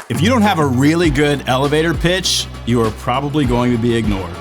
If you don't have a really good elevator pitch, you are probably going to be ignored.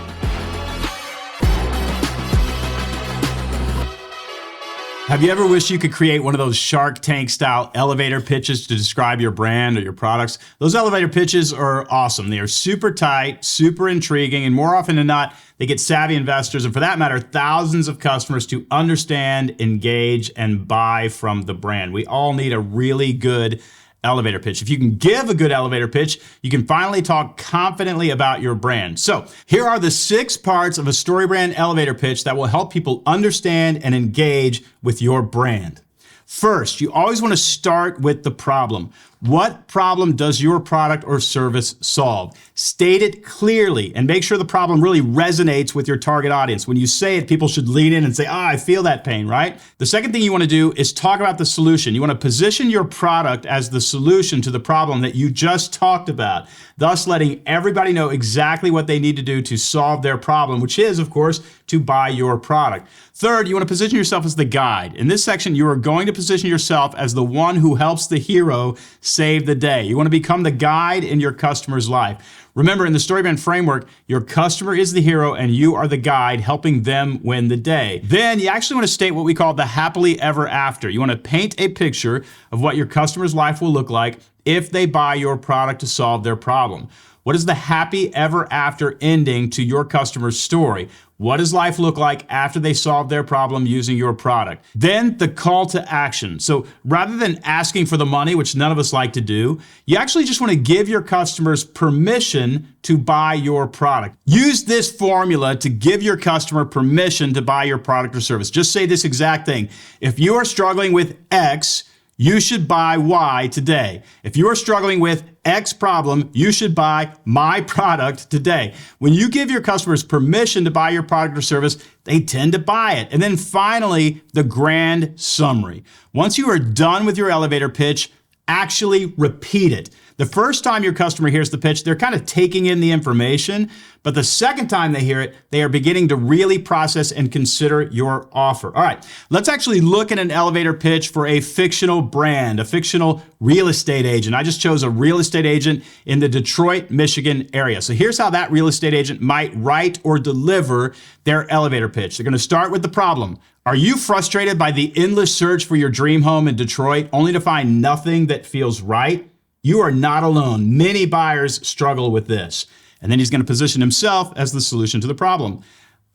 Have you ever wished you could create one of those Shark Tank style elevator pitches to describe your brand or your products? Those elevator pitches are awesome. They are super tight, super intriguing, and more often than not, they get savvy investors, and for that matter, thousands of customers to understand, engage, and buy from the brand. We all need a really good elevator pitch. If you can give a good elevator pitch, you can finally talk confidently about your brand. So here are the 6 parts of a StoryBrand elevator pitch that will help people understand and engage with your brand. First, you always want to start with the problem. What problem does your product or service solve? State it clearly and make sure the problem really resonates with your target audience. When you say it, people should lean in and say, I feel that pain, right? The second thing you want to do is talk about the solution. You want to position your product as the solution to the problem that you just talked about, thus letting everybody know exactly what they need to do to solve their problem, which is, of course, to buy your product. Third, you want to position yourself as the guide. In this section, you are going to position yourself as the one who helps the hero save the day. You want to become the guide in your customer's life. Remember, in the StoryBrand framework, your customer is the hero and you are the guide helping them win the day. Then you actually want to state what we call the happily ever after. You want to paint a picture of what your customer's life will look like if they buy your product to solve their problem. What is the happy ever after ending to your customer's story? What does life look like after they solve their problem using your product? Then the call to action. So rather than asking for the money, which none of us like to do, you actually just want to give your customers permission to buy your product. Use this formula to give your customer permission to buy your product or service. Just say this exact thing. If you are struggling with X, you should buy Y today. If you are struggling with X problem, you should buy my product today. When you give your customers permission to buy your product or service, they tend to buy it. And then finally, the grand summary. Once you are done with your elevator pitch, actually repeat it. The first time your customer hears the pitch, they're kind of taking in the information, but the second time they hear it, they are beginning to really process and consider your offer. All right, let's actually look at an elevator pitch for a fictional brand, a fictional real estate agent. I just chose a real estate agent in the Detroit, Michigan area. So here's how that real estate agent might write or deliver their elevator pitch. They're going to start with the problem. Are you frustrated by the endless search for your dream home in Detroit only to find nothing that feels right? You are not alone. Many buyers struggle with this. And then he's going to position himself as the solution to the problem.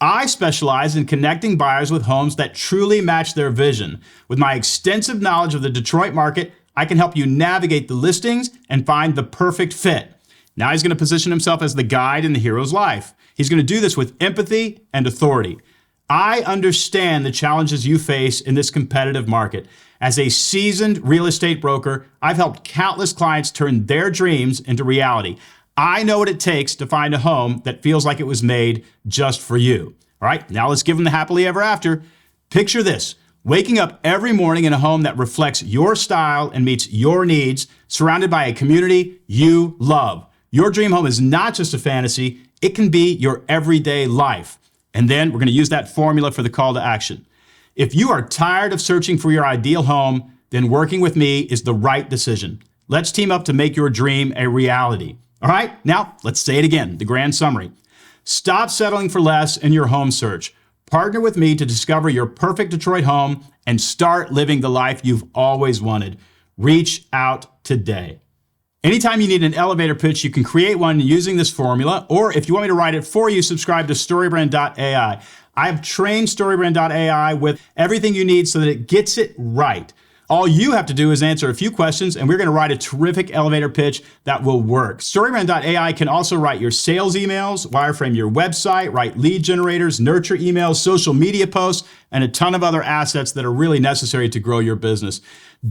I specialize in connecting buyers with homes that truly match their vision. With my extensive knowledge of the Detroit market, I can help you navigate the listings and find the perfect fit. Now he's going to position himself as the guide in the hero's life. He's going to do this with empathy and authority. I understand the challenges you face in this competitive market. As a seasoned real estate broker, I've helped countless clients turn their dreams into reality. I know what it takes to find a home that feels like it was made just for you. All right, now let's give them the happily ever after. Picture this, waking up every morning in a home that reflects your style and meets your needs, surrounded by a community you love. Your dream home is not just a fantasy, it can be your everyday life. And then we're going to use that formula for the call to action. If you are tired of searching for your ideal home, then working with me is the right decision. Let's team up to make your dream a reality. All right, now let's say it again, the grand summary. Stop settling for less in your home search. Partner with me to discover your perfect Detroit home and start living the life you've always wanted. Reach out today. Anytime you need an elevator pitch, you can create one using this formula, or if you want me to write it for you, subscribe to StoryBrand.ai. I have trained StoryBrand.ai with everything you need so that it gets it right. All you have to do is answer a few questions, and we're going to write a terrific elevator pitch that will work. StoryBrand.ai can also write your sales emails, wireframe your website, write lead generators, nurture emails, social media posts, and a ton of other assets that are really necessary to grow your business.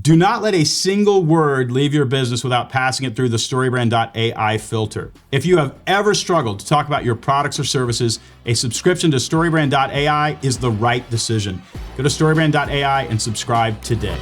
Do not let a single word leave your business without passing it through the StoryBrand.ai filter. If you have ever struggled to talk about your products or services, a subscription to StoryBrand.ai is the right decision. Go to StoryBrand.ai and subscribe today.